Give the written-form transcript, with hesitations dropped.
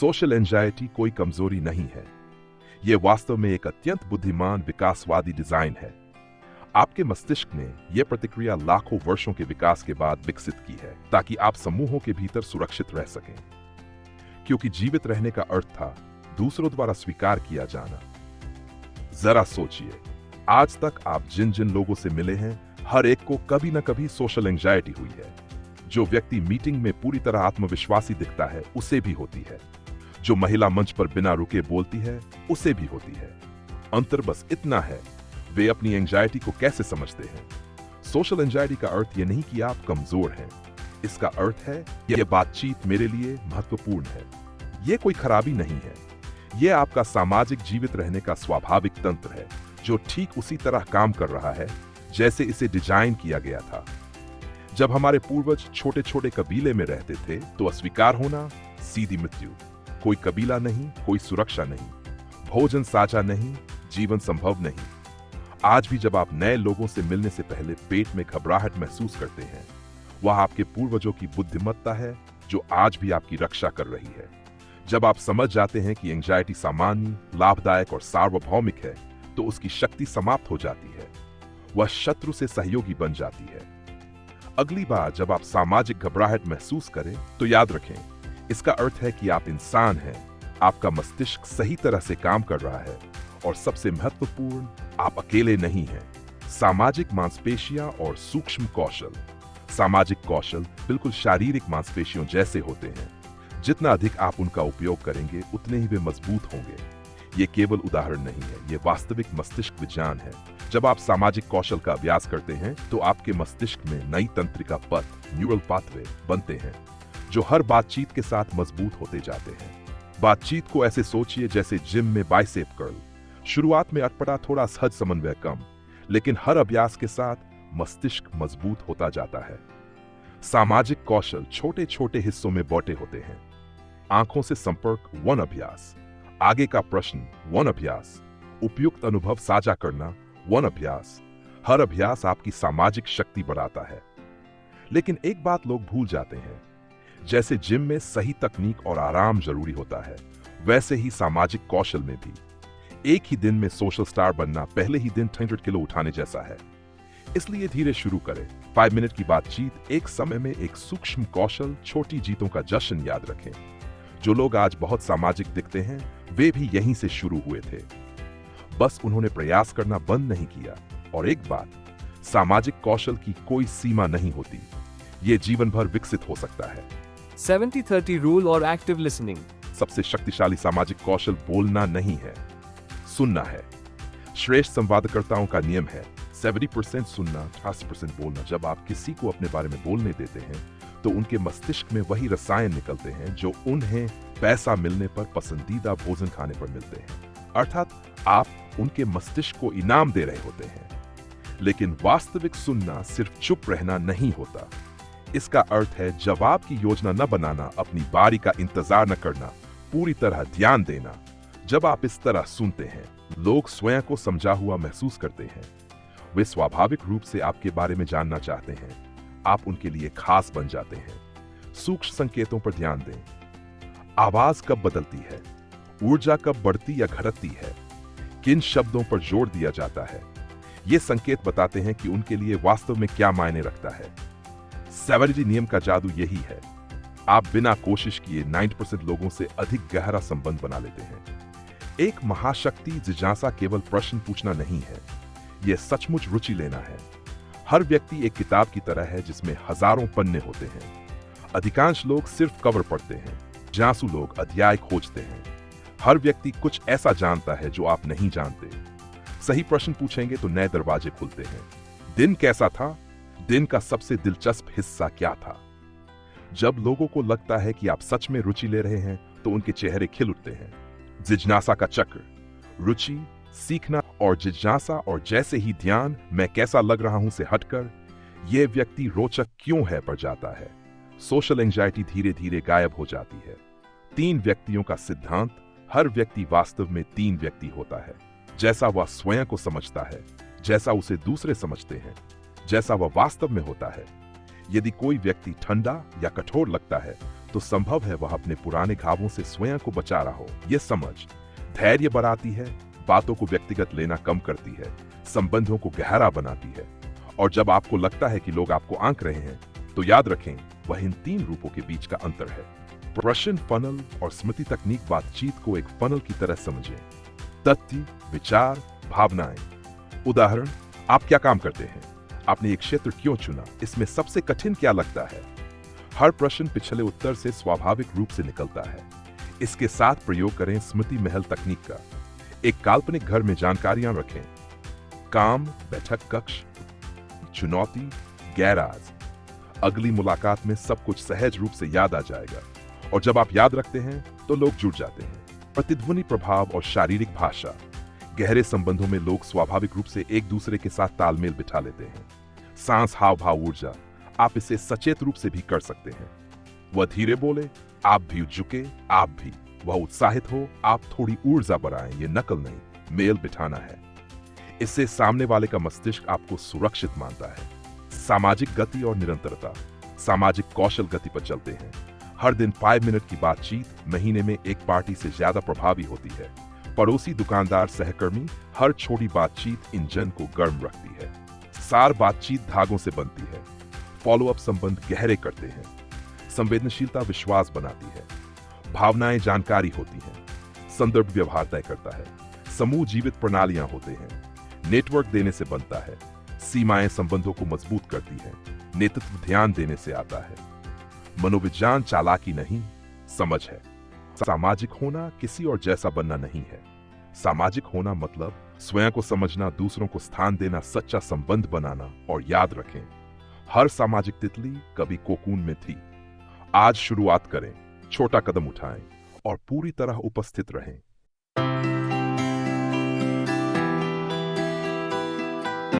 Social anxiety कोई कमजोरी नहीं है। यह वास्तव में एक अत्यंत बुद्धिमान विकासवादी डिजाइन है। आपके मस्तिष्क ने यह प्रतिक्रिया लाखों वर्षों के विकास के बाद विकसित की है ताकि आप समूहों के भीतर सुरक्षित रह सकें, क्योंकि जीवित रहने का अर्थ था दूसरों द्वारा स्वीकार किया जाना। जरा सोचिए, आज तक आप जिन जिन लोगों से मिले हैं, हर एक को कभी न कभी सोशल एंजाइटी हुई है। जो व्यक्ति मीटिंग में पूरी तरह आत्मविश्वासी दिखता है, उसे भी होती है। जो महिला मंच पर बिना रुके बोलती है, उसे भी होती है। अंतर बस इतना है, वे अपनी एंजाइटी को कैसे समझते हैं। सोशल एंजाइटी का अर्थ यह नहीं कि आप कमजोर हैं। इसका अर्थ है यह बातचीत मेरे लिए महत्वपूर्ण है। यह कोई खराबी नहीं है। यह आपका सामाजिक जीवित रहने का स्वाभाविक तंत्र है, जो ठीक उसी तरह काम कर रहा है जैसे इसे डिजाइन किया गया था। जब हमारे पूर्वज छोटे छोटे कबीले में रहते थे, तो अस्वीकार होना सीधी मृत्यु। कोई कबीला नहीं, कोई सुरक्षा नहीं, भोजन साझा नहीं, जीवन संभव नहीं। आज भी जब आप नए लोगों से मिलने से पहले पेट में घबराहट महसूस करते हैं, वह आपके पूर्वजों की बुद्धिमत्ता है जो आज भी आपकी रक्षा कर रही है। जब आप समझ जाते हैं कि एंजाइटी सामान्य, लाभदायक और सार्वभौमिक है, तो उसकी शक्ति समाप्त हो जाती है। वह शत्रु से सहयोगी बन जाती है। अगली बार जब आप सामाजिक घबराहट महसूस करें, तो याद रखें, इसका अर्थ है कि आप इंसान हैं। आपका मस्तिष्क सही तरह से काम कर रहा है, और सबसे महत्वपूर्ण, आप अकेले नहीं हैं। सामाजिक मांसपेशियां और सूक्ष्म कौशल। सामाजिक कौशल बिल्कुल शारीरिक मांसपेशियों जैसे होते हैं। जितना अधिक आप उनका उपयोग करेंगे, उतने ही वे मजबूत होंगे। ये केवल उदाहरण नहीं है, ये वास्तविक मस्तिष्क विज्ञान है। जब आप सामाजिक कौशल का अभ्यास करते हैं, तो आपके मस्तिष्क में नई तंत्रिका पथ, न्यूरल पाथवे बनते हैं, जो हर बातचीत के साथ मजबूत होते जाते हैं। बातचीत को ऐसे सोचिए जैसे जिम में बाइसेप कर्ल। शुरुआत में अटपटा, थोड़ा सहज समन्वय कम, लेकिन हर अभ्यास के साथ मस्तिष्क मजबूत होता जाता है। सामाजिक कौशल छोटे छोटे हिस्सों में बांटे होते हैं। आंखों से संपर्क 1 अभ्यास, आगे का प्रश्न 1 अभ्यास, उपयुक्त अनुभव साझा करना 1 अभ्यास। हर अभ्यास आपकी सामाजिक शक्ति बढ़ाता है। लेकिन एक बात लोग भूल जाते हैं, जैसे जिम में सही तकनीक और आराम जरूरी होता है, वैसे ही सामाजिक कौशल में भी। एक ही दिन में सोशल स्टार बनना पहले ही दिन 100 किलो उठाने जैसा है। इसलिए धीरे शुरू करें। 5 मिनट की बातचीत, एक समय में एक सूक्ष्म कौशल, छोटी जीतों का जश्न। याद रखें, जो लोग आज बहुत सामाजिक दिखते हैं, वे भी यहीं से शुरू हुए थे। बस उन्होंने प्रयास करना बंद नहीं किया। और एक बात, सामाजिक कौशल की कोई सीमा नहीं होती। ये जीवन भर विकसित हो सकता है। 70-30 रूल और एक्टिव लिसनिंग। सबसे शक्तिशाली सामाजिक कौशल बोलना नहीं है, सुनना है। श्रेष्ठ संवादकर्ताओं का नियम है 70% सुनना, 80% बोलना। जब आप किसी को अपने बारे में बोलने देते हैं, तो उनके मस्तिष्क में वही रसायन निकलते हैं जो उन्हें पैसा मिलने पर, पसंदीदा भोजन खाने पर मिलते हैं। अर्थात आप उनके मस्तिष्क को इनाम दे रहे होते हैं। लेकिन वास्तविक सुनना सिर्फ चुप रहना नहीं होता। इसका अर्थ है जवाब की योजना न बनाना, अपनी बारी का इंतजार न करना, पूरी तरह ध्यान देना। जब आप इस तरह सुनते हैं, लोग स्वयं को समझा हुआ महसूस करते हैं। वे स्वाभाविक रूप से आपके बारे में जानना चाहते हैं। आप उनके लिए खास बन जाते हैं। सूक्ष्म संकेतों पर ध्यान दें। आवाज कब बदलती है, ऊर्जा कब बढ़ती या घटती है, किन शब्दों पर जोर दिया जाता है। ये संकेत बताते हैं कि उनके लिए वास्तव में क्या मायने रखता है। 70 नियम का जादू यही है। आप बिना कोशिश किए 90% लोगों से अधिक गहरा संबंध बना लेते हैं। एक महाशक्ति जिज्ञासा केवल प्रश्न पूछना नहीं है, यह सचमुच रुचि लेना है। हर व्यक्ति एक किताब की तरह है जिसमें हजारों पन्ने होते हैं। अधिकांश लोग सिर्फ कवर पढ़ते हैं, जिज्ञासु लोग अध्याय खोजते हैं। हर व्यक्ति कुछ ऐसा जानता है जो आप नहीं जानते। सही प्रश्न पूछेंगे तो नए दरवाजे खुलते हैं। दिन कैसा था? दिन का सबसे दिलचस्प हिस्सा क्या था? जब लोगों को लगता है कि आप सच में रुचि ले रहे हैं, तो उनके चेहरे खिल उठते हैं। जिज्ञासा का चक्र, रुचि, सीखना और जिज्ञासा, और जैसे ही ध्यान मैं कैसा लग रहा हूं से हटकर यह व्यक्ति रोचक क्यों है पर जाता है, सोशल एंजाइटी धीरे धीरे गायब हो जाती है। 3 व्यक्तियों का सिद्धांत। हर व्यक्ति वास्तव में 3 व्यक्ति होता है। जैसा वह स्वयं को समझता है, जैसा उसे दूसरे समझते हैं, जैसा वह वास्तव में होता है। यदि कोई व्यक्ति ठंडा या कठोर लगता है तो संभव है वह अपने पुराने घावों से स्वयं को बचा रहा हो। यह समझ धैर्य बढ़ाती है, बातों को व्यक्तिगत लेना कम करती है, संबंधों को गहरा बनाती है। और जब आपको लगता है कि लोग आपको आंक रहे हैं तो याद रखें वह इन 3 रूपों के बीच का अंतर है। प्रश्न, फनल और स्मृति तकनीक बातचीत को एक फनल की तरह समझें। तथ्य, विचार, भावनाएं। उदाहरण, आप क्या काम करते हैं? आपने एक क्षेत्र क्यों चुना? इसमें सबसे कठिन क्या लगता है? हर प्रश्न पिछले उत्तर से स्वाभाविक रूप से निकलता है। इसके साथ प्रयोग करें स्मृति महल तकनीक का। एक काल्पनिक घर में जानकारियां रखें। काम, बैठक कक्ष, चुनौती, गैराज। अगली मुलाकात में सब कुछ सहज रूप से याद आ जाएगा। और जब आप याद रखते हैं तो लोग जुड़ जाते हैं। प्रतिध्वनि प्रभाव और शारीरिक भाषा। गहरे संबंधों में लोग स्वाभाविक रूप से एक दूसरे के साथ तालमेल बिठा लेते हैं। सांस, हाव भाव, ऊर्जा। आप इसे सचेत रूप से भी कर सकते हैं। वह धीरे बोले, आप भी झुके, आप भी। वह उत्साहित हो, आप थोड़ी ऊर्जा बढ़ाएं। ये नकल नहीं, मेल बिठाना है। इससे सामने वाले का मस्तिष्क आपको सुरक्षित मानता है। सामाजिक गति और निरंतरता। सामाजिक कौशल गति पर चलते हैं। हर दिन 5 मिनट की बातचीत महीने में एक पार्टी से ज्यादा प्रभावी होती है। पड़ोसी, दुकानदार, सहकर्मी, हर छोटी बातचीत इंजन को गर्म रखती है। सार बातचीत धागों से बनती है। फॉलोअप संबंध गहरे करते हैं। संवेदनशीलता विश्वास बनाती है। भावनाएं जानकारी होती हैं। संदर्भ व्यवहार तय करता है। समूह जीवित प्रणालियां होते हैं। नेटवर्क देने से बनता है। सीमाएं संबंधों को मजबूत करती है। नेतृत्व ध्यान देने से आता है। मनोविज्ञान चालाकी नहीं, समझ है। सामाजिक होना किसी और जैसा बनना नहीं है। सामाजिक होना मतलब स्वयं को समझना, दूसरों को स्थान देना, सच्चा संबंध बनाना। और याद रखें, हर सामाजिक तितली कभी कोकून में थी। आज शुरुआत करें, छोटा कदम उठाएं और पूरी तरह उपस्थित रहें।